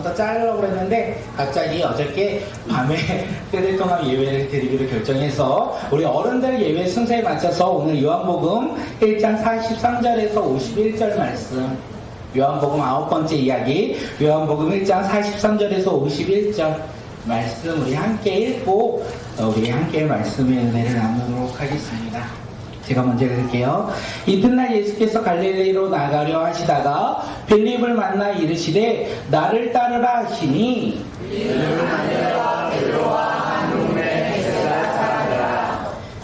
더 자르려고 그랬는데 갑자기 어저께 밤에 세례통합 예배를 드리기로 결정해서 우리 어른들 예배 순서에 맞춰서 오늘 요한복음 1장 43절에서 51절 말씀, 요한복음 9번째 이야기, 요한복음 1장 43절에서 51절 말씀 우리 함께 읽고 우리 함께 말씀의 은혜를 나누도록 하겠습니다. 제가 먼저 읽을게요. 이튿날 예수께서 갈릴리로 나가려 하시다가 빌립을 만나 이르시되 나를 따르라 하시니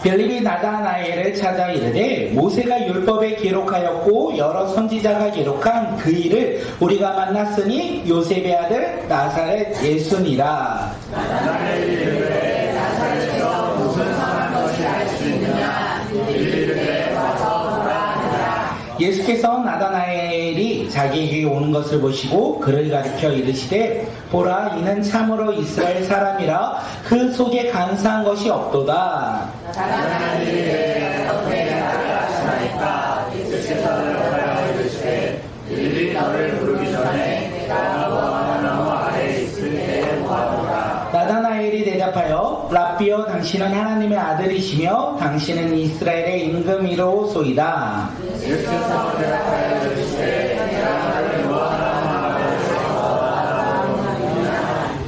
빌립이 나다나엘을 찾아 이르되 모세가 율법에 기록하였고 여러 선지자가 기록한 그 일을 우리가 만났으니 요셉의 아들 나사렛 예수니라. 나다나엘이 이르되 나사렛에서 무슨 선한 것이 할 수 있느냐 이르되 와서 보라 하니라. 예수께서 나다나엘이 자기에게 오는 것을 보시고 그를 가리켜 이르시되 보라 이는 참으로 이스라엘 사람이라 그 속에 간사한 것이 없도다. 나다나엘이 이르되 어떻게 나를 아시나이까 예수께서 대답하여 이르시되 빌립이 너를 부르기 전에 내가 너와 나무 아래에 있을 때에 보아보라. 나다나엘이 대답하여 랍비여 당신은 하나님의 아들이시며 당신은 이스라엘의 임금이로소이다. 예수께서 대답하여 이르시되 내가 너를 너와 나무 아래에서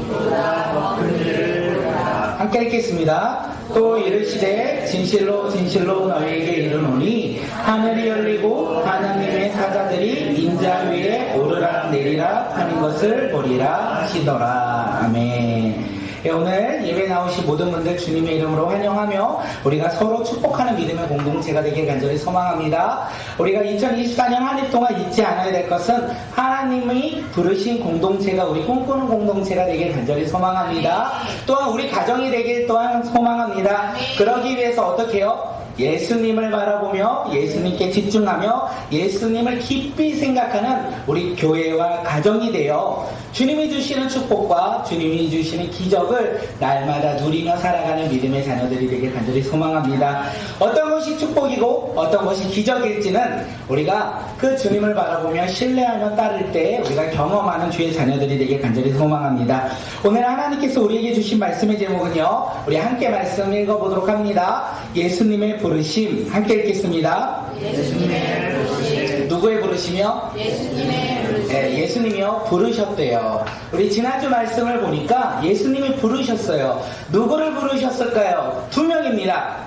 보다 더 큰 일을 보리라. 함께 읽겠습니다. 또 이르시되 진실로 진실로 너희에게 이르노니 하늘이 열리고 하나님의 사자들이 인자 위에 오르락 내리락 하는 것을 보리라 하시더라. 아멘. 오늘 예배 나오신 모든 분들 주님의 이름으로 환영하며 우리가 서로 축복하는 믿음의 공동체가 되길 간절히 소망합니다. 우리가 2024년 한 해 동안 잊지 않아야 될 것은 하나님이 부르신 공동체가 우리 꿈꾸는 공동체가 되길 간절히 소망합니다. 또한 우리 가정이 되길 또한 소망합니다. 그러기 위해서 어떻게 해요? 예수님을 바라보며 예수님께 집중하며 예수님을 깊이 생각하는 우리 교회와 가정이 되어 주님이 주시는 축복과 주님이 주시는 기적을 날마다 누리며 살아가는 믿음의 자녀들이 되길 간절히 소망합니다. 어떤 것이 축복이고 어떤 것이 기적일지는 우리가 그 주님을 바라보며 신뢰하며 따를 때 우리가 경험하는 주의 자녀들이 되길 간절히 소망합니다. 오늘 하나님께서 우리에게 주신 말씀의 제목은요, 우리 함께 말씀 읽어보도록 합니다. 예수님의 부르심. 함께 읽겠습니다. 예수님의 부르심. 누구의 부르심이요? 예수님의 부르심. 네, 예수님이요 부르셨대요. 우리 지난주 말씀을 보니까 예수님이 부르셨어요. 누구를 부르셨을까요? 두 명입니다.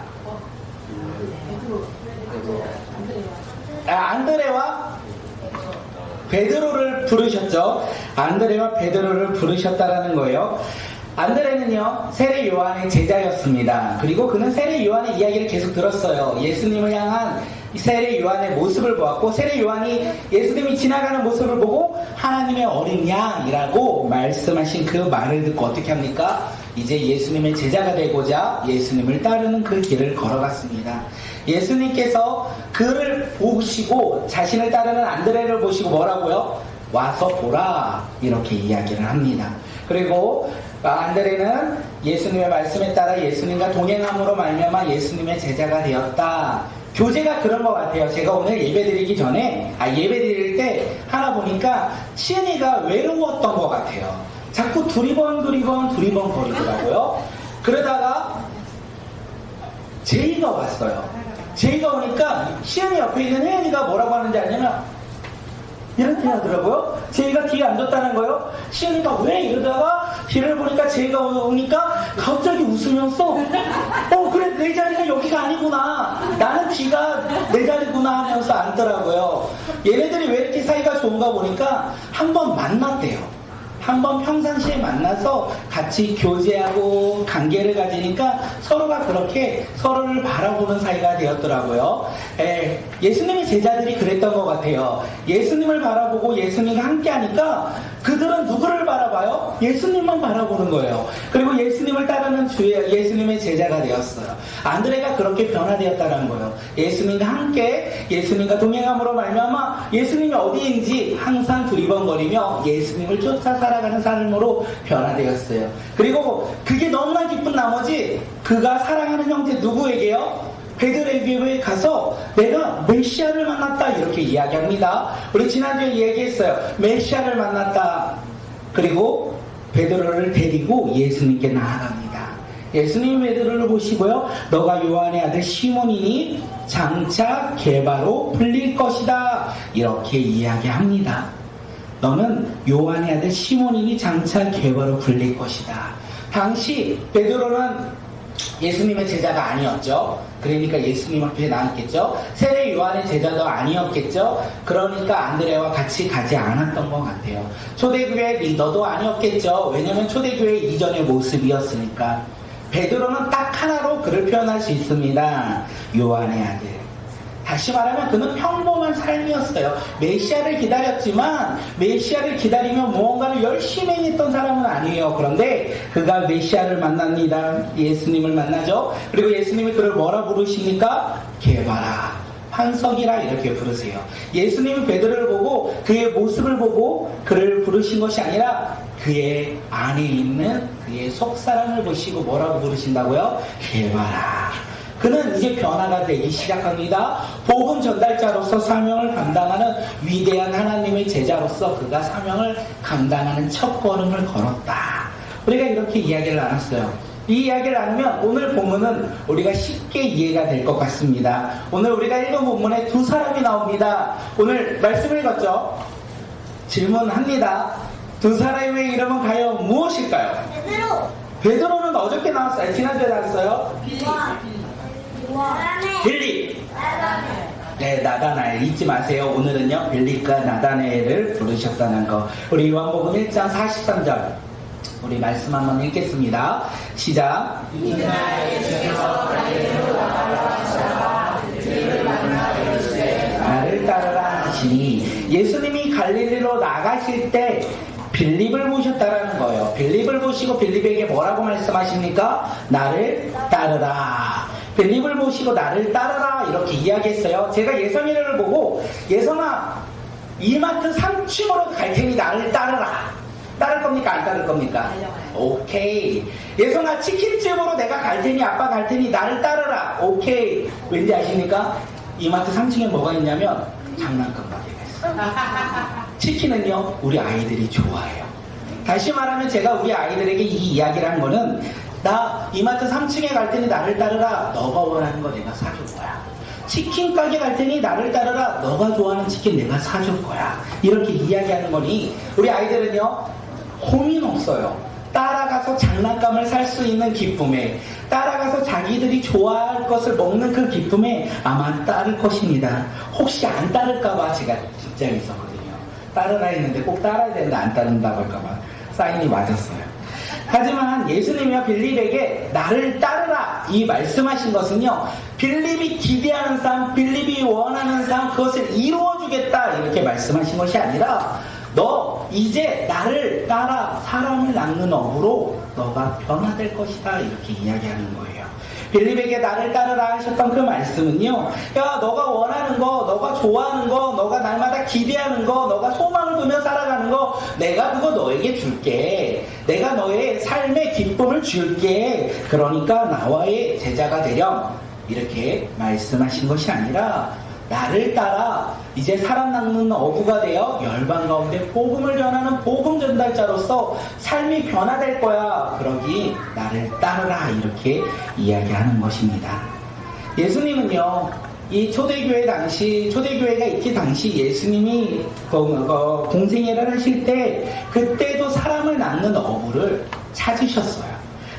안드레와 베드로를 부르셨죠. 안드레와 베드로를 부르셨다라는 거예요. 안드레는요 세례 요한의 제자였습니다. 그리고 그는 세례 요한의 이야기를 계속 들었어요. 예수님을 향한 세례 요한의 모습을 보았고 세례 요한이 예수님이 지나가는 모습을 보고 하나님의 어린 양이라고 말씀하신 그 말을 듣고 어떻게 합니까? 이제 예수님의 제자가 되고자 예수님을 따르는 그 길을 걸어갔습니다. 예수님께서 그를 보시고 자신을 따르는 안드레를 보시고 뭐라고요? 와서 보라 이렇게 이야기를 합니다. 그리고 안드레는 예수님의 말씀에 따라 예수님과 동행함으로 말미암아 예수님의 제자가 되었다. 교제가 그런 것 같아요. 제가 오늘 예배드리기 전에 예배드릴 때 하나 보니까 시은이가 외로웠던 것 같아요. 자꾸 두리번 거리더라고요. 그러다가 제이가 왔어요. 제이가 오니까 시은이 옆에 있는 혜연이가 뭐라고 하는지 아냐면 이렇게 하더라고요. 제이가 뒤에 앉았다는 거예요. 시은이가 왜 이러다가 뒤를 보니까 제이가 오니까 갑자기 웃으면서 그래 내 자리가 여기가 아니구나. 나는 뒤가 내 자리구나 하면서 앉더라고요. 얘네들이 왜 이렇게 사이가 좋은가 보니까 한번 만났대요. 한번 평상시에 만나서 같이 교제하고 관계를 가지니까 서로가 그렇게 서로를 바라보는 사이가 되었더라고요. 예수님의 제자들이 그랬던 것 같아요. 예수님을 바라보고 예수님과 함께 하니까 그들은 누구를 바라봐요? 예수님만 바라보는 거예요. 그리고 예수님을 따르는 예수님의 제자가 되었어요. 안드레가 그렇게 변화되었다는 거예요. 예수님과 함께 예수님과 동행함으로 말미암아 예수님이 어디인지 항상 두리번거리며 예수님을 쫓아 살아가는 삶으로 변화되었어요. 그리고 그게 너무나 기쁜 나머지 그가 사랑하는 형제 누구에게요? 베드레에게 가서 내가 메시아를 만났다 이렇게 이야기합니다. 우리 지난주에 얘기했어요. 메시아를 만났다. 그리고 베드로를 데리고 예수님께 나아갑니다. 예수님 베드로를 보시고요. 너가 요한의 아들 시몬이니 장차 게바로 불릴 것이다. 이렇게 이야기합니다. 너는 요한의 아들 시몬이니 장차 게바로 불릴 것이다. 당시 베드로는 예수님의 제자가 아니었죠. 그러니까 예수님 앞에 나왔겠죠. 세례 요한의 제자도 아니었겠죠. 그러니까 안드레와 같이 가지 않았던 것 같아요. 초대교회 리더도 아니었겠죠. 왜냐하면 초대교회 이전의 모습이었으니까. 베드로는 딱 하나로 그를 표현할 수 있습니다. 요한의 아들. 다시 말하면 그는 평범한 삶이었어요. 메시아를 기다렸지만 메시아를 기다리면 무언가를 열심히 했던 사람은 아니에요. 그런데 그가 메시아를 만납니다. 예수님을 만나죠. 그리고 예수님이 그를 뭐라 부르십니까? 게바라, 환석이라 이렇게 부르세요. 예수님이 베드로를 보고 그의 모습을 보고 그를 부르신 것이 아니라 그의 안에 있는 그의 속사람을 보시고 뭐라고 부르신다고요? 게바라. 그는 이제 변화가 되기 시작합니다. 복음 전달자로서 사명을 감당하는 위대한 하나님의 제자로서 그가 사명을 감당하는 첫 걸음을 걸었다. 우리가 이렇게 이야기를 나눴어요. 이 이야기를 나누면 오늘 본문은 우리가 쉽게 이해가 될 것 같습니다. 오늘 우리가 읽은 본문에 두 사람이 나옵니다. 오늘 말씀 읽었죠? 질문합니다. 두 사람의 이름은 과연 무엇일까요? 베드로는 어저께 나왔어요. 지난주에 나왔어요? 빌립. 네, 나다나엘 잊지 마세요. 오늘은요 빌립과 나다나엘을 부르셨다는 거. 우리 요한복음 1장 43절 우리 말씀 한번 읽겠습니다. 시작. 나를 따르라 하시니 예수님이 갈릴리로 나가실 때 빌립을 보셨다라는 거예요. 빌립을 보시고 빌립에게 뭐라고 말씀하십니까? 나를 따르라. 빌립을 보시고 나를 따르라 이렇게 이야기했어요. 제가 예성이를 보고 예성아 이마트 3층으로 갈 테니 나를 따르라. 따를 겁니까? 안 따를 겁니까? 오케이. 예성아 치킨집으로 내가 갈 테니 아빠 갈 테니 나를 따르라. 오케이. 왠지 아십니까? 이마트 3층에 뭐가 있냐면 장난감 가게가 있어요. 치킨은요 우리 아이들이 좋아해요. 다시 말하면 제가 우리 아이들에게 이 이야기를 한 거는 나 이마트 3층에 갈 테니 나를 따르라. 너가 원하는 거 내가 사줄 거야. 치킨 가게 갈 테니 나를 따르라. 너가 좋아하는 치킨 내가 사줄 거야. 이렇게 이야기하는 거니 우리 아이들은요 고민 없어요. 따라가서 장난감을 살 수 있는 기쁨에 따라가서 자기들이 좋아할 것을 먹는 그 기쁨에 아마 따를 것입니다. 혹시 안 따를까봐 제가 긴장이 있었거든요. 따르라 했는데 꼭 따라야 되는데 안 따른다고 할까봐 사인이 맞았어요. 하지만 예수님이요 빌립에게 나를 따르라 이 말씀하신 것은요 빌립이 기대하는 삶, 빌립이 원하는 삶 그것을 이루어주겠다 이렇게 말씀하신 것이 아니라 너 이제 나를 따라 사람을 낳는 업으로 너가 변화될 것이다 이렇게 이야기하는 거예요. 빌립에게 나를 따르라 하셨던 그 말씀은요 야 너가 원하는 거, 너가 좋아하는 거, 너가 날마다 기대하는 거, 너가 소망을 두며 살아가는 거 내가 그거 너에게 줄게. 내가 너의 삶의 기쁨을 줄게. 그러니까 나와의 제자가 되렴 이렇게 말씀하신 것이 아니라 나를 따라 이제 사람 낚는 어부가 되어 열방 가운데 복음을 전하는 복음 전달자로서 삶이 변화될 거야. 그러기 나를 따르라 이렇게 이야기하는 것입니다. 예수님은요 이 초대교회 당시 초대교회가 있기 당시 예수님이 공생애를 하실 때 그때도 사람을 낚는 어부를 찾으셨어요.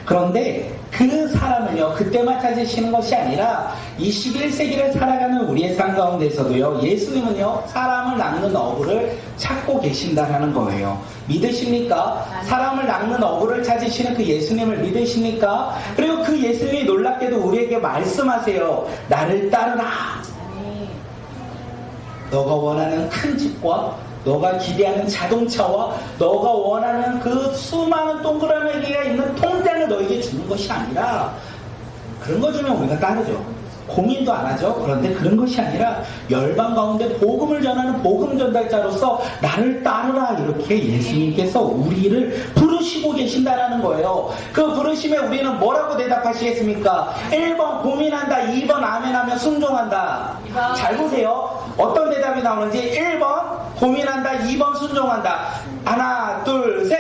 그런데 그 사람을요 그때만 찾으시는 것이 아니라 21세기를 살아가는 우리의 삶 가운데서도요 예수님은요 사람을 낚는 어부를 찾고 계신다라는 거예요. 믿으십니까? 사람을 낚는 어부를 찾으시는 그 예수님을 믿으십니까? 그리고 그 예수님이 놀랍게도 우리에게 말씀하세요. 나를 따르라. 너가 원하는 큰 집과 너가 기대하는 자동차와 너가 원하는 그 수많은 동그라미가 있는 통장을 너에게 주는 것이 아니라 그런 거 주면 우리가 따르죠. 고민도 안 하죠. 그런데 그런 것이 아니라 열방 가운데 복음을 전하는 복음 전달자로서 나를 따르라 이렇게 예수님께서 우리를 부르시고 계신다라는 거예요. 그 부르심에 우리는 뭐라고 대답하시겠습니까? 1번 고민한다, 2번 아멘하며 순종한다. 잘 보세요. 어떤 대답이 나오는지 1번 고민한다. 2번 순종한다. 하나, 둘, 셋.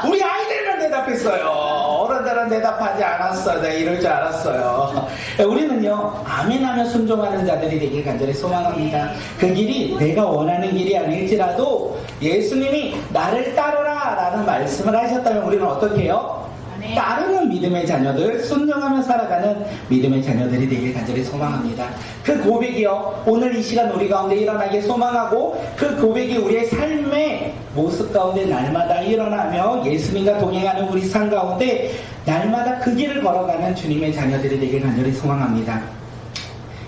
우리 아이들만 대답했어요. 어른들은 대답하지 않았어요. 내가 이럴 줄 알았어요. 우리는요, 아멘하며 순종하는 자들이 되길 간절히 소망합니다. 그 길이 내가 원하는 길이 아닐지라도 예수님이 나를 따르라 라는 말씀을 하셨다면 우리는 어떻게 해요? 따르는 믿음의 자녀들, 순종하며 살아가는 믿음의 자녀들이 되길 간절히 소망합니다. 그 고백이요, 오늘 이 시간 우리 가운데 일어나길 소망하고, 그 고백이 우리의 삶의 모습 가운데 날마다 일어나며 예수님과 동행하는 우리 삶 가운데 날마다 그 길을 걸어가는 주님의 자녀들이 되길 간절히 소망합니다.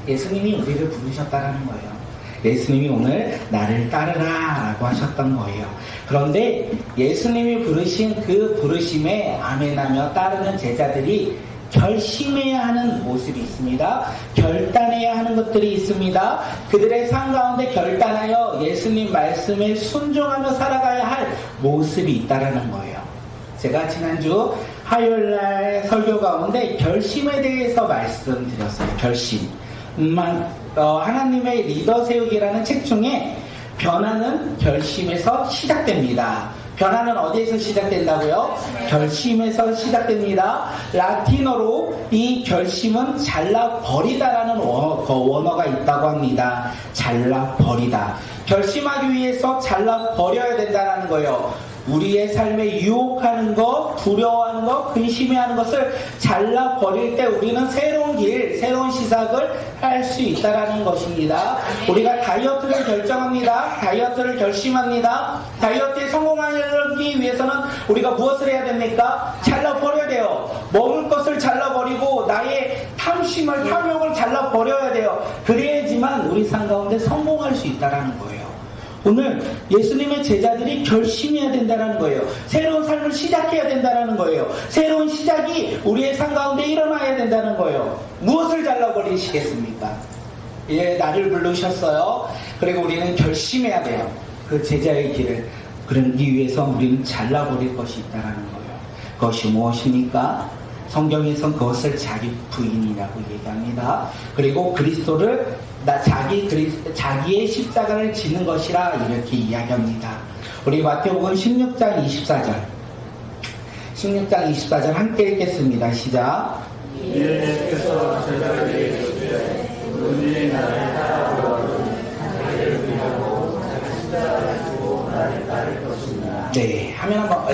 예수님이 우리를 부르셨다는 거예요. 예수님이 오늘 나를 따르라 라고 하셨던 거예요. 그런데 예수님이 부르신 그 부르심에 아멘하며 따르는 제자들이 결심해야 하는 모습이 있습니다. 결단해야 하는 것들이 있습니다. 그들의 삶 가운데 결단하여 예수님 말씀에 순종하며 살아가야 할 모습이 있다라는 거예요. 제가 지난주 화요일날 설교 가운데 결심에 대해서 말씀드렸어요. 결심. 하나님의 리더 세우기라는 책 중에 변화는 결심에서 시작됩니다. 변화는 어디에서 시작된다고요? 결심에서 시작됩니다. 라틴어로 이 결심은 잘라버리다라는 원어가 있다고 합니다. 잘라버리다. 결심하기 위해서 잘라버려야 된다는 거예요. 우리의 삶에 유혹하는 것, 두려워하는 것, 근심해하는 것을 잘라버릴 때 우리는 새로운 길, 새로운 시작을 할 수 있다는 것입니다. 우리가 다이어트를 결정합니다. 다이어트를 결심합니다. 다이어트에 성공하기 위해서는 우리가 무엇을 해야 됩니까? 잘라버려야 돼요. 먹을 것을 잘라버리고 나의 탐심을, 탐욕을 잘라버려야 돼요. 그래야지만 우리 삶 가운데 성공할 수 있다는 거예요. 오늘 예수님의 제자들이 결심해야 된다는 거예요. 새로운 삶을 시작해야 된다는 거예요. 새로운 시작이 우리의 삶 가운데 일어나야 된다는 거예요. 무엇을 잘라버리시겠습니까? 예, 나를 부르셨어요. 그리고 우리는 결심해야 돼요. 그 제자의 길을. 그러기 위해서 우리는 잘라버릴 것이 있다는 거예요. 그것이 무엇입니까? 성경에선 그것을 자기 부인이라고 얘기합니다. 그리고 그리스도를 자기의 십자가를 지는 것이라 이렇게 이야기합니다. 우리 마태복음 16장 24절 16장 24절 함께 읽겠습니다. 시작. 예수께서 제자들에게 이르시되 누구든지 나를 따라오거든 자기를 부인하고 자기 십자가를 지고 나를 따를 것이니라. 네, 하면 한번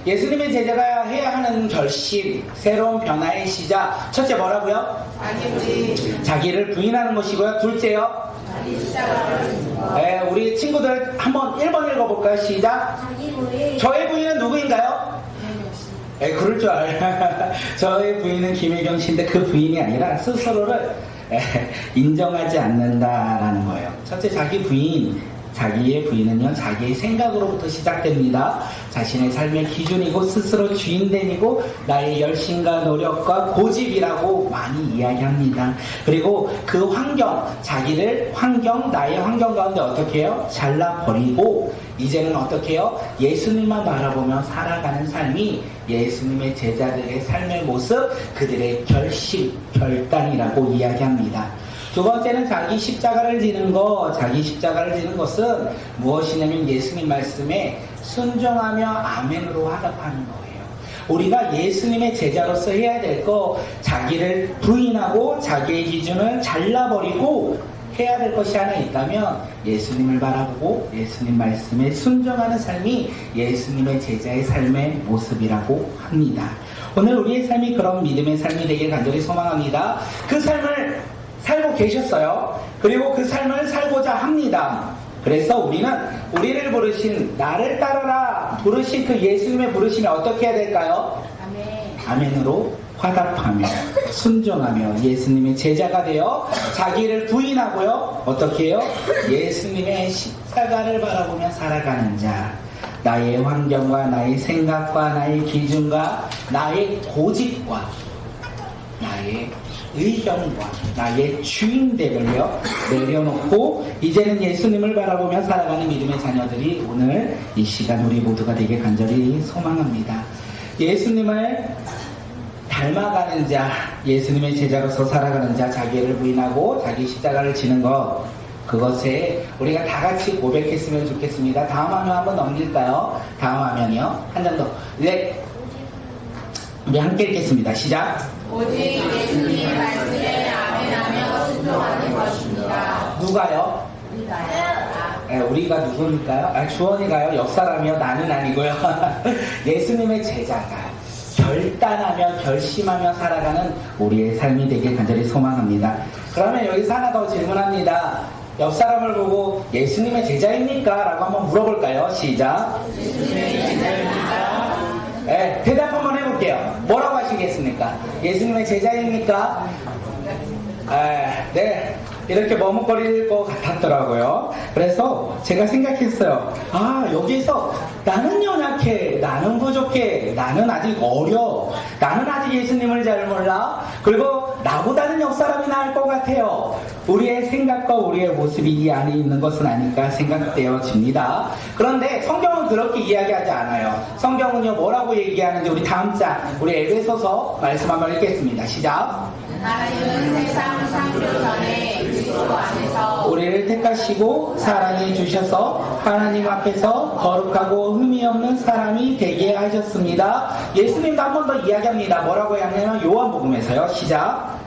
예수님의 제자가 해야 하는 결심, 새로운 변화의 시작. 첫째 뭐라고요? 자기를 부인하는 것이고요. 둘째요? 네, 우리 친구들 한번 1번 읽어볼까요? 시작. 저의 부인은 누구인가요? 네, 그럴 줄 알아요. 저의 부인은 김혜경 씨인데 그 부인이 아니라 스스로를 인정하지 않는다라는 거예요. 첫째, 자기 부인. 자기의 부인은요, 자기의 생각으로부터 시작됩니다. 자신의 삶의 기준이고 스스로 주인됨이고 나의 열심과 노력과 고집이라고 많이 이야기합니다. 그리고 그 환경, 나의 환경 가운데 어떻게 해요? 잘라버리고 이제는 어떻게 해요? 예수님만 바라보며 살아가는 삶이 예수님의 제자들의 삶의 모습, 그들의 결심, 결단이라고 이야기합니다. 두 번째는 자기 십자가를 지는 것은 무엇이냐면 예수님 말씀에 순종하며 아멘으로 화답하는 거예요. 우리가 예수님의 제자로서 해야 될 거, 자기를 부인하고 자기의 기준을 잘라버리고 해야 될 것이 하나 있다면 예수님을 바라보고 예수님 말씀에 순종하는 삶이 예수님의 제자의 삶의 모습이라고 합니다. 오늘 우리의 삶이 그런 믿음의 삶이 되길 간절히 소망합니다. 그 삶을 살고 계셨어요. 그리고 그 삶을 살고자 합니다. 그래서 우리를 부르신, 나를 따르라 부르신 그 예수님의 부르심에 어떻게 해야 될까요? 아멘으로 화답하며 순종하며 예수님의 제자가 되어 자기를 부인하고요. 어떻게 해요? 예수님의 십자가를 바라보며 살아가는 자. 나의 환경과 나의 생각과 나의 기준과 나의 고집과 나의 의견과 나의 주인됨을요 내려놓고 이제는 예수님을 바라보며 살아가는 믿음의 자녀들이 오늘 이 시간 우리 모두가 되게 간절히 소망합니다. 예수님을 닮아가는 자, 예수님의 제자로서 살아가는 자, 자기를 부인하고 자기 십자가를 지는 것, 그것에 우리가 다 같이 고백했으면 좋겠습니다. 다음 화면 한번 넘길까요? 다음 화면이요. 한 장 더. 네. 우리 함께 읽겠습니다. 시작. 오직 예수님의 말씀에 아멘하며 순종하는 것입니다. 누가요? 네, 우리가 누구니까요? 주원이가요? 옆사람이요? 나는 아니고요. 예수님의 제자가 결단하며 결심하며 살아가는 우리의 삶이 되길 간절히 소망합니다. 그러면 여기서 하나 더 질문합니다. 옆 사람을 보고 예수님의 제자입니까? 라고 한번 물어볼까요? 시작. 예수님의 제자입니다. 네, 대답 한번 해볼게요. 뭐라고 하시겠습니까? 예수님의 제자입니까? 네. 이렇게 머뭇거릴 것 같았더라고요. 그래서 제가 생각했어요. 여기서 나는 연약해, 나는 부족해, 나는 아직 어려, 나는 아직 예수님을 잘 몰라, 그리고 나보다는 옆 사람이 나을 것 같아요. 우리의 생각과 우리의 모습이 이 안에 있는 것은 아닐까 생각되어집니다. 그런데 성경은 그렇게 이야기하지 않아요. 성경은요, 뭐라고 얘기하는지 우리 다음 장, 우리 에베소서 말씀 한번 읽겠습니다. 시작. 하나님은 세상 창조 전에 그리스도 안에서 우리를 택하시고 사랑해 주셔서 하나님 앞에서 거룩하고 흠이 없는 사람이 되게 하셨습니다. 예수님도 한 번 더 이야기합니다. 뭐라고 하냐면 요한복음에서요. 시작.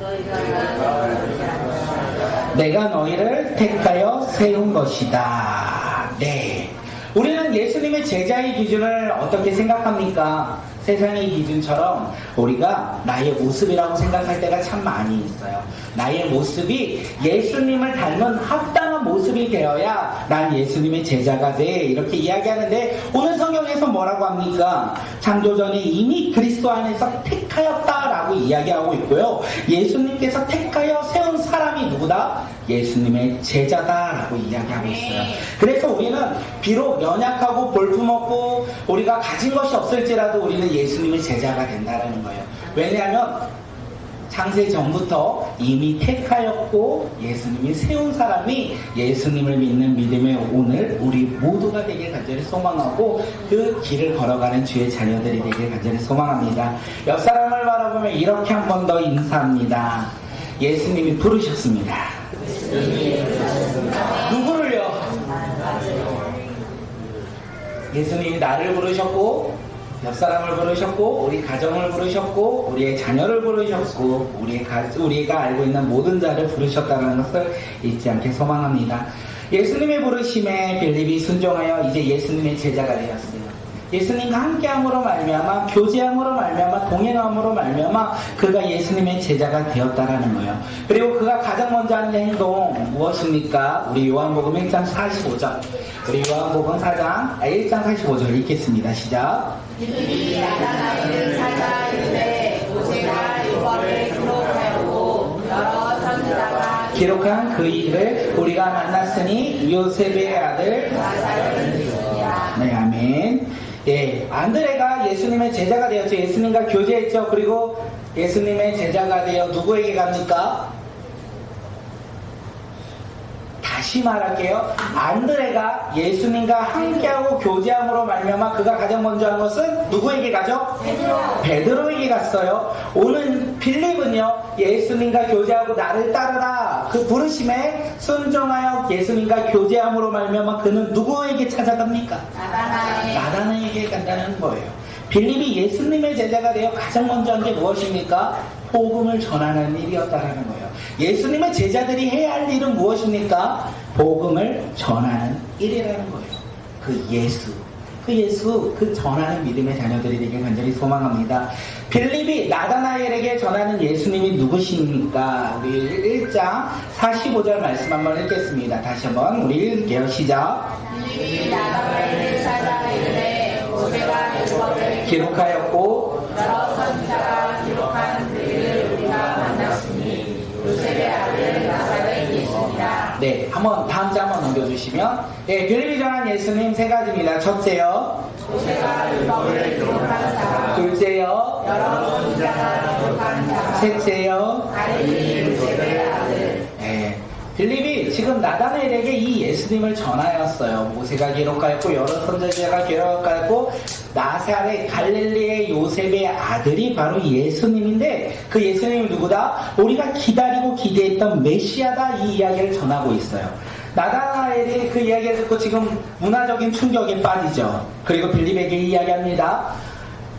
내가 너희를 택하여 세운 것이다. 네. 우리는 예수님의 제자의 기준을 어떻게 생각합니까? 세상의 기준처럼 우리가 나의 모습이라고 생각할 때가 참 많이 있어요. 나의 모습이 예수님을 닮은 합당한 모습이 되어야 난 예수님의 제자가 돼, 이렇게 이야기하는데 오늘 성경에서 뭐라고 합니까? 창조전에 이미 그리스도 안에서 택하였다라고 이야기하고 있고요. 예수님께서 택하여 세운 사람이 누구다? 예수님의 제자다라고 이야기하고 있어요. 그래서 우리는 비록 연약하고 볼품없고 우리가 가진 것이 없을지라도 우리는 예수님의 제자가 된다는 거예요. 왜냐하면 창세 전부터 이미 택하였고 예수님이 세운 사람이 예수님을 믿는 믿음의 오늘 우리 모두가 되길 간절히 소망하고 그 길을 걸어가는 주의 자녀들이 되길 간절히 소망합니다. 옆 사람을 바라보며 이렇게 한 번 더 인사합니다. 예수님이 부르셨습니다. 누구를요? 예수님이 나를 부르셨고 옆 사람을 부르셨고 우리 가정을 부르셨고 우리의 자녀를 부르셨고 우리가 알고 있는 모든 자를 부르셨다는 것을 잊지 않게 소망합니다. 예수님의 부르심에 빌립이 순종하여 이제 예수님의 제자가 되었어요. 예수님과 함께함으로 말미암아 교제함으로 말미암아 동행함으로 말미암아 그가 예수님의 제자가 되었다라는 거예요. 그리고 그가 가장 먼저 하는 행동 무엇입니까? 우리 요한복음 1장 45절 우리 요한복음 1장 45절 읽겠습니다. 시작. 빌립이 나다나엘을 찾아 이르되 모세가 율법을 기록하였고 여러 선지자가 기록한 그 일을 우리가 만났으니 요셉의 아들 나사렛을 믿으리라. 네, 아멘. 예, 안드레가 예수님의 제자가 되었죠. 예수님과 교제했죠. 그리고 예수님의 제자가 되어 누구에게 갑니까? 다시 말할게요. 안드레가 예수님과 함께하고 교제함으로 말미암아 그가 가장 먼저 한 것은 누구에게 가죠? 베드로에게 갔어요. 오늘 빌립은요, 예수님과 교제하고 나를 따르라 그 부르심에 순종하여 예수님과 교제함으로 말미암아 그는 누구에게 찾아갑니까? 나다나에게 간다는 거예요. 빌립이 예수님의 제자가 되어 가장 먼저 한 게 무엇입니까? 복음을 전하는 일이었다라는 거예요. 예수님의 제자들이 해야 할 일은 무엇입니까? 복음을 전하는 일이라는 거예요. 그 예수, 그 전하는 믿음의 자녀들이 되길 간절히 소망합니다. 빌립이 나다나엘에게 전하는 예수님이 누구십니까? 우리 1장 45절 말씀 한번 읽겠습니다. 다시 한번 우리 읽을게요. 시작. 빌립이 나다나엘을 찾아 이르되 모세가 율법을 기록하였고 여러 선지자가 기록한 그 일을 우리가 만났으니 요셉의 아들 나사렛 예수니라. 네, 다음 장 한번 넘겨주시면, 네, 빌립이 전한 예수님 세 가지입니다. 첫째요, 모세가 율법을 기록한 자, 둘째요, 여러 선지자가 기록한 자, 셋째요. 갈릴리 요셉의 아들. 네, 빌립이 지금 나다나엘에게 이 예수님을 전하였어요. 모세가 기록하였고 여러 선지자가 기록하였고 나사렛 갈릴리의 요셉의 아들이 바로 예수님인데 그 예수님이 누구다? 우리가 기다리고 기대했던 메시아다, 이 이야기를 전하고 있어요. 나다나엘이 그 이야기를 듣고 지금 문화적인 충격에 빠지죠. 그리고 빌립에게 이야기합니다.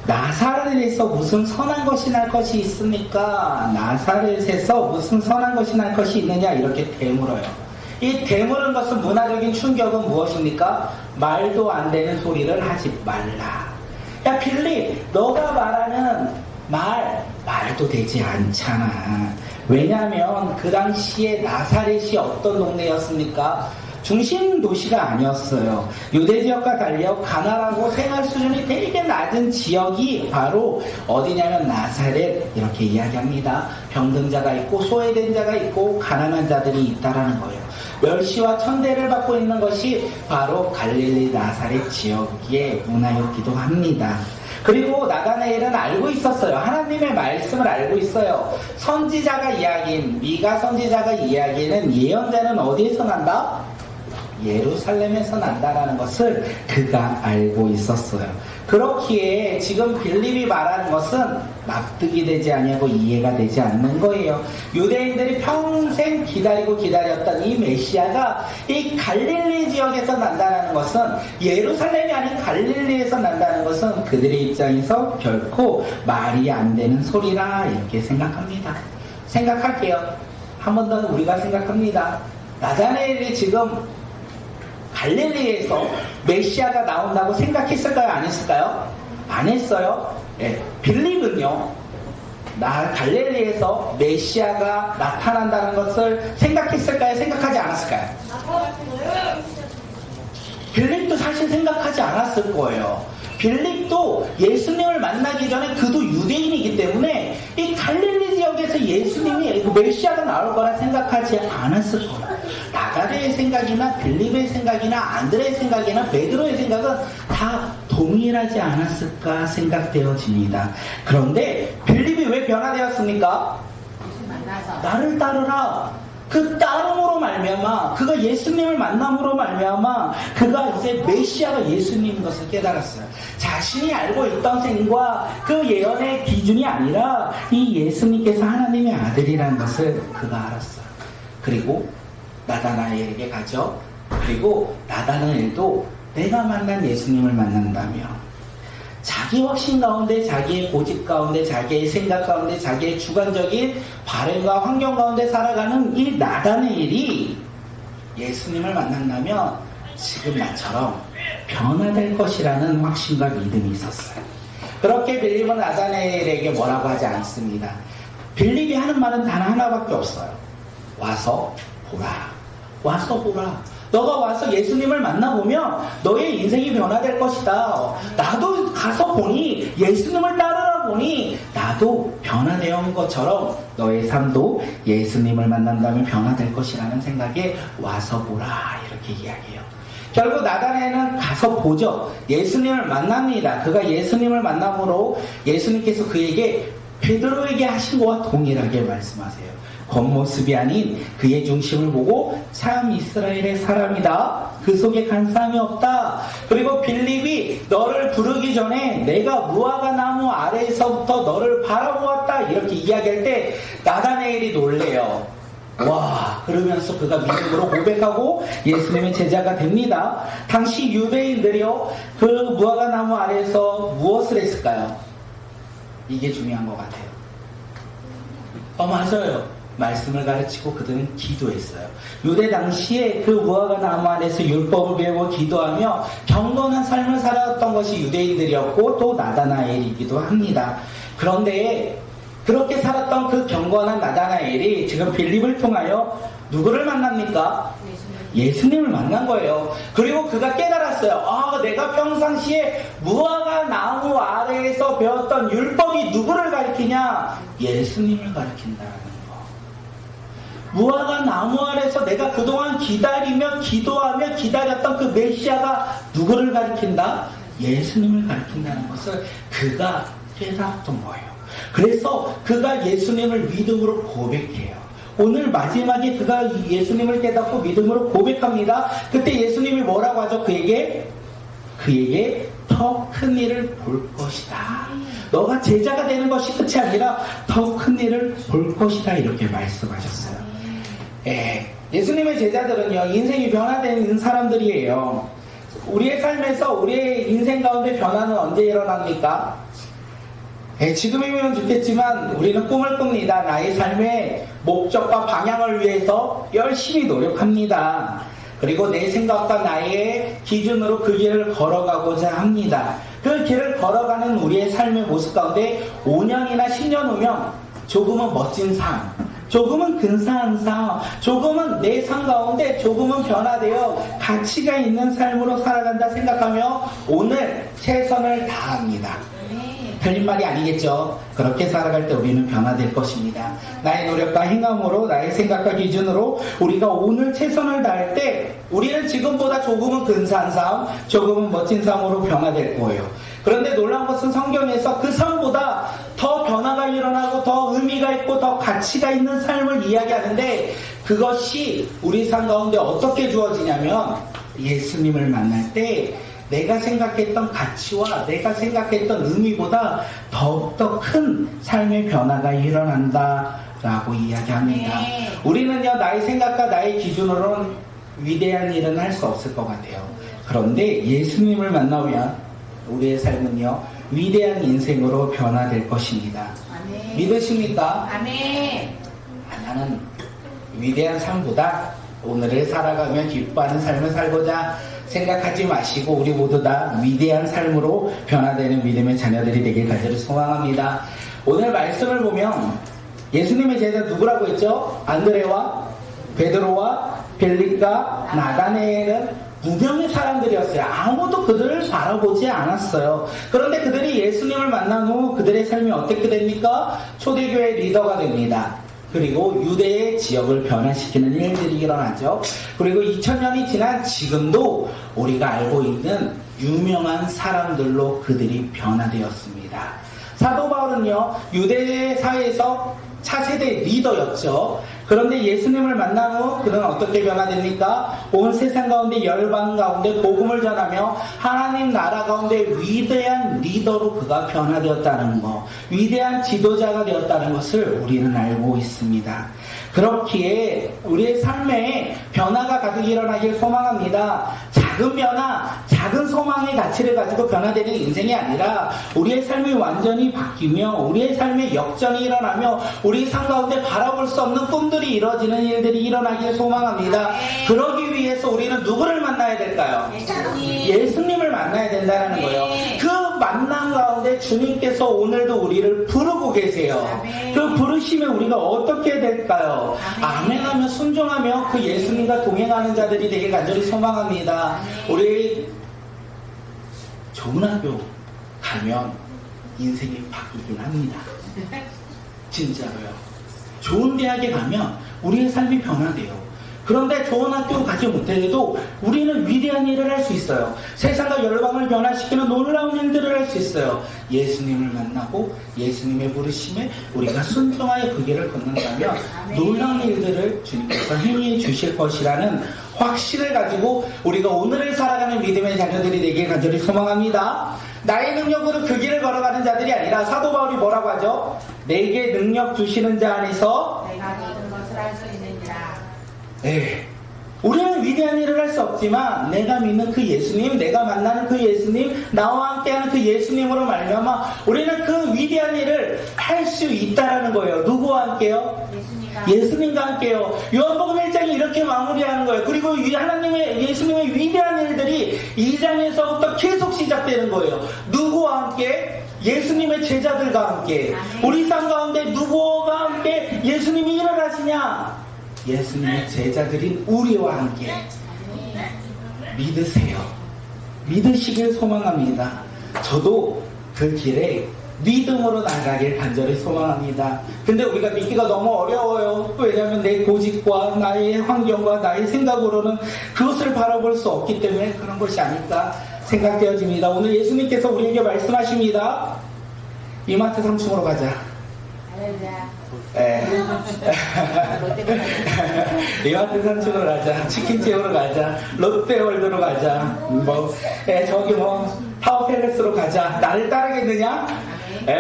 나사렛에서 무슨 선한 것이 날 것이 있습니까? 나사렛에서 무슨 선한 것이 날 것이 있느냐? 이렇게 되물어요. 이 되물은 것은 문화적인 충격은 무엇입니까? 말도 안 되는 소리를 하지 말라. 야 빌립, 너가 말하는 말도 되지 않잖아. 왜냐하면 그 당시에 나사렛이 어떤 동네였습니까? 중심 도시가 아니었어요. 유대 지역과 달려 가난하고 생활 수준이 되게 낮은 지역이 바로 어디냐면 나사렛, 이렇게 이야기합니다. 병든 자가 있고 소외된 자가 있고 가난한 자들이 있다라는 거예요. 멸시와 천대를 받고 있는 것이 바로 갈릴리 나사렛 지역의 문화였기도 합니다. 그리고 나다나엘은 알고 있었어요. 하나님의 말씀을 알고 있어요. 선지자가 이야기인, 미가 선지자가 이야기는 예언자는 어디에서 난다? 예루살렘에서 난다라는 것을 그가 알고 있었어요. 그렇기에 지금 빌립이 말하는 것은 납득이 되지 아니하고 이해가 되지 않는 거예요. 유대인들이 평생 기다리고 기다렸던 이 메시아가 이 갈릴리 지역에서 난다는 것은, 예루살렘이 아닌 갈릴리에서 난다는 것은 그들의 입장에서 결코 말이 안 되는 소리라 이렇게 생각합니다. 생각할게요. 한 번 더 우리가 생각합니다. 나다나엘이 지금 갈릴리에서 메시아가 나온다고 생각했을까요? 안 했을까요? 안 했어요. 예. 빌립은요, 갈릴리에서 메시아가 나타난다는 것을 생각했을까요? 생각하지 않았을까요? 빌립도 사실 생각하지 않았을 거예요. 빌립도 예수님을 만나기 전에 그도 유대인이기 때문에 이 갈릴리 지역에서 예수님이 메시아가 나올 거라 생각하지 않았을 거예요. 나다나엘의 생각이나 빌립의 생각이나 안드레의 생각이나 베드로의 생각은 다 동일하지 않았을까 생각되어집니다. 그런데 빌립이 왜 변화되었습니까? 나를 따르라. 그 따름으로 말미암아, 그가 예수님을 만남으로 말미암아 그가 이제 메시아가 예수님인 것을 깨달았어요. 자신이 알고 있던 생과 그 예언의 기준이 아니라 이 예수님께서 하나님의 아들이라는 것을 그가 알았어요. 그리고 나다나엘에게 가죠. 그리고 나다나엘도 내가 만난 예수님을 만난다며 자기 확신 가운데, 자기의 고집 가운데, 자기의 생각 가운데, 자기의 주관적인 바램과 환경 가운데 살아가는 이 나다나엘이 예수님을 만난다면 지금 나처럼 변화될 것이라는 확신과 믿음이 있었어요. 그렇게 빌립은 나다나엘에게 뭐라고 하지 않습니다. 빌립이 하는 말은 단 하나밖에 없어요. 와서 보라. 와서 보라. 너가 와서 예수님을 만나보면 너의 인생이 변화될 것이다. 나도 가서 보니, 예수님을 따르다 보니 나도 변화되어 온 것처럼 너의 삶도 예수님을 만난다면 변화될 것이라는 생각에 와서 보라, 이렇게 이야기해요. 결국 나다나엘은 가서 보죠. 예수님을 만납니다. 그가 예수님을 만남으로 예수님께서 그에게 베드로에게 하신 것과 동일하게 말씀하세요. 겉모습이 아닌 그의 중심을 보고 참 이스라엘의 사람이다. 그 속에 간사함이 없다. 그리고 빌립이 너를 부르기 전에 내가 무화과 나무 아래에서부터 너를 바라보았다. 이렇게 이야기할 때 나다나엘이 놀래요. 와, 그러면서 그가 믿음으로 고백하고 예수님의 제자가 됩니다. 당시 유대인들이요, 그 무화과 나무 아래에서 무엇을 했을까요? 이게 중요한 것 같아요. 맞아요. 말씀을 가르치고 그들은 기도했어요. 유대 당시에 그 무화과 나무 안에서 율법을 배우고 기도하며 경건한 삶을 살았던 것이 유대인들이었고 또 나다나엘이기도 합니다. 그런데 그렇게 살았던 그 경건한 나다나엘이 지금 빌립을 통하여 누구를 만납니까? 예수님을 만난 거예요. 그리고 그가 깨달았어요. 내가 평상시에 무화과 나무 아래에서 배웠던 율법이 누구를 가리키냐? 예수님을 가리킨다는 거. 무화과 나무 아래에서 내가 그동안 기다리며 기도하며 기다렸던 그 메시아가 누구를 가리킨다? 예수님을 가리킨다는 것을 그가 깨달았던 거예요. 그래서 그가 예수님을 믿음으로 고백해요. 오늘 마지막에 그가 예수님을 깨닫고 믿음으로 고백합니다. 그때 예수님이 뭐라고 하죠? 그에게 더 큰 일을 볼 것이다. 너가 제자가 되는 것이 끝이 아니라 더 큰 일을 볼 것이다. 이렇게 말씀하셨어요. 예수님의 제자들은요, 인생이 변화된 사람들이에요. 우리의 삶에서 우리의 인생 가운데 변화는 언제 일어납니까? 지금이면 좋겠지만 우리는 꿈을 꿉니다. 나의 삶의 목적과 방향을 위해서 열심히 노력합니다. 그리고 내 생각과 나의 기준으로 그 길을 걸어가고자 합니다. 그 길을 걸어가는 우리의 삶의 모습 가운데 5년이나 10년 후면 조금은 멋진 삶, 조금은 근사한 삶, 조금은 내 삶 가운데 조금은 변화되어 가치가 있는 삶으로 살아간다 생각하며 오늘 최선을 다합니다. 틀린 말이 아니겠죠. 그렇게 살아갈 때 우리는 변화될 것입니다. 나의 노력과 행함으로, 나의 생각과 기준으로 우리가 오늘 최선을 다할 때 우리는 지금보다 조금은 근사한 삶, 조금은 멋진 삶으로 변화될 거예요. 그런데 놀라운 것은 성경에서 그 삶보다 더 변화가 일어나고 더 의미가 있고 더 가치가 있는 삶을 이야기하는데 그것이 우리 삶 가운데 어떻게 주어지냐면 예수님을 만날 때 내가 생각했던 가치와 내가 생각했던 의미보다 더욱더 큰 삶의 변화가 일어난다라고 이야기합니다. 우리는요, 나의 생각과 나의 기준으로는 위대한 일은 할 수 없을 것 같아요. 그런데 예수님을 만나면 우리의 삶은요, 위대한 인생으로 변화될 것입니다. 아멘. 믿으십니까? 아멘. 나는 위대한 삶보다 오늘을 살아가며 기뻐하는 삶을 살고자 생각하지 마시고 우리 모두 다 위대한 삶으로 변화되는 믿음의 자녀들이 되길 간절히 소망합니다. 오늘 말씀을 보면 예수님의 제자 누구라고 했죠? 안드레와 베드로와 빌립과 나다나엘은 무명의 사람들이었어요. 아무도 그들을 바라보지 않았어요. 그런데 그들이 예수님을 만난 후 그들의 삶이 어떻게 됩니까? 초대교회 리더가 됩니다. 그리고 유대의 지역을 변화시키는 일들이 일어나죠. 그리고 2000년이 지난 지금도 우리가 알고 있는 유명한 사람들로 그들이 변화되었습니다. 사도 바울은요, 유대 사회에서 차세대 리더였죠. 그런데 예수님을 만난 후 그는 어떻게 변화됩니까? 온 세상 가운데 열방 가운데 복음을 전하며 하나님 나라 가운데 위대한 리더로 그가 변화되었다는 것, 위대한 지도자가 되었다는 것을 우리는 알고 있습니다. 그렇기에 우리의 삶에 변화가 가득 일어나길 소망합니다. 작은 변화, 작은 소망의 가치를 가지고 변화되는 인생이 아니라 우리의 삶이 완전히 바뀌며 우리의 삶에 역전이 일어나며 우리 삶 가운데 바라볼 수 없는 꿈들이 이루어지는 일들이 일어나길 소망합니다. 그러기 위해서 우리는 누구를 만나야 될까요? 예수님을 만나야 된다는 거예요. 그 만남 가운데 주님께서 오늘도 우리를 부르고 계세요. 그 부르시면 우리가 어떻게 될까요? 아멘하며 순종하며 그 예수님과 동행하는 자들이 되게 간절히 소망합니다. 우리 좋은 학교 가면 인생이 바뀌긴 합니다. 진짜로요. 좋은 대학에 가면 우리의 삶이 변화돼요. 그런데 좋은 학교 가지 못해도 우리는 위대한 일을 할 수 있어요. 세상과 열방을 변화시키는 놀라운 일들을 할 수 있어요. 예수님을 만나고 예수님의 부르심에 우리가 순종하여 그 길을 걷는다면 놀라운 일들을 주님께서 행해 주실 것이라는 확신을 가지고 우리가 오늘을 살아가는 믿음의 자녀들이 되길 간절히 소망합니다. 나의 능력으로 그 길을 걸어가는 자들이 아니라 사도 바울이 뭐라고 하죠? 내게 능력 주시는 자 안에서 내가 모든 것을 할 수 있느니라. 네. 우리는 위대한 일을 할 수 없지만 내가 믿는 그 예수님, 내가 만나는 그 예수님, 나와 함께하는 그 예수님으로 말미암아 우리는 그 위대한 일을 할 수 있다라는 거예요. 누구와 함께요? 예수님과 함께요. 요한복음 1장이 이렇게 마무리하는 거예요. 그리고 하나님의 예수님의 위대한 일들이 2장에서부터 계속 시작되는 거예요. 누구와 함께? 예수님의 제자들과 함께. 우리 삶 가운데 누구와 함께 예수님이 일을 하시냐? 예수님의 제자들인 우리와 함께. 믿으세요. 믿으시길 소망합니다. 저도 그 길에 믿음으로 나가길 간절히 소망합니다. 근데 우리가 믿기가 너무 어려워요. 왜냐하면 내 고집과 나의 환경과 나의 생각으로는 그것을 바라볼 수 없기 때문에 그런 것이 아닐까 생각되어집니다. 오늘 예수님께서 우리에게 말씀하십니다. 이마트 3층으로 가자. 이마트 3층으로 가자. 치킨집으로 가자. 롯데월드로 가자. 저기 타워팰리스로 가자. 나를 따르겠느냐?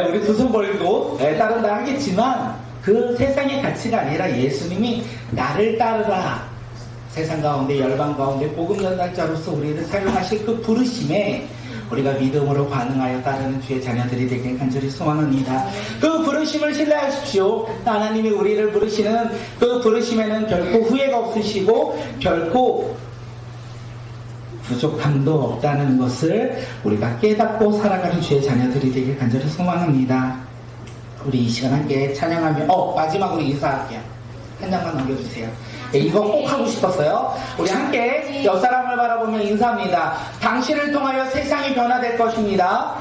우리 두 손 벌리고 따른다 하겠지만 그 세상의 가치가 아니라 예수님이 나를 따르라 세상 가운데 열방 가운데 복음 전달자로서 우리를 사용하실 그 부르심에 우리가 믿음으로 반응하여 따르는 주의 자녀들이 되길 간절히 소망합니다. 그 부르심을 신뢰하십시오. 하나님이 우리를 부르시는 그 부르심에는 결코 후회가 없으시고 결코 부족함도 없다는 것을 우리가 깨닫고 살아가는 주의 자녀들이 되길 간절히 소망합니다. 우리 이 시간 함께 찬양하며 마지막으로 인사할게요. 한 장만 넘겨주세요. 네, 이거 꼭 하고 싶었어요. 우리 함께 옆 사람을 바라보며 인사합니다. 당신을 통하여 세상이 변화될 것입니다.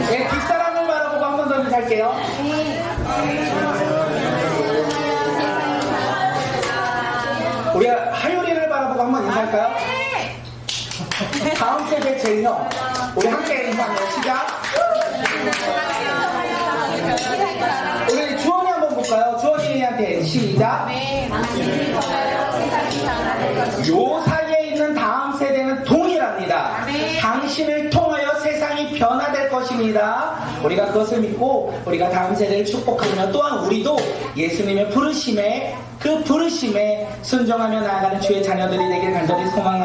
네, 뒷사람을 바라보고 한 번 더 인사할게요. 우리 하율이를 바라보고 한 번 인사할까요? 다음 세대 제형 우리 함께 인사합니다. 시작. 우리 주원이 한번 볼까요? 주원이한테 시작. 요 사이에 있는 다음 세대는 동일합니다. 당신을 통하여 세상이 변화될 것입니다. 우리가 그것을 믿고 우리가 다음 세대를 축복하며 또한 우리도 예수님의 부르심에 그 부르심에 순종하며 나아가는 주의 자녀들이 되길 간절히 소망합니다.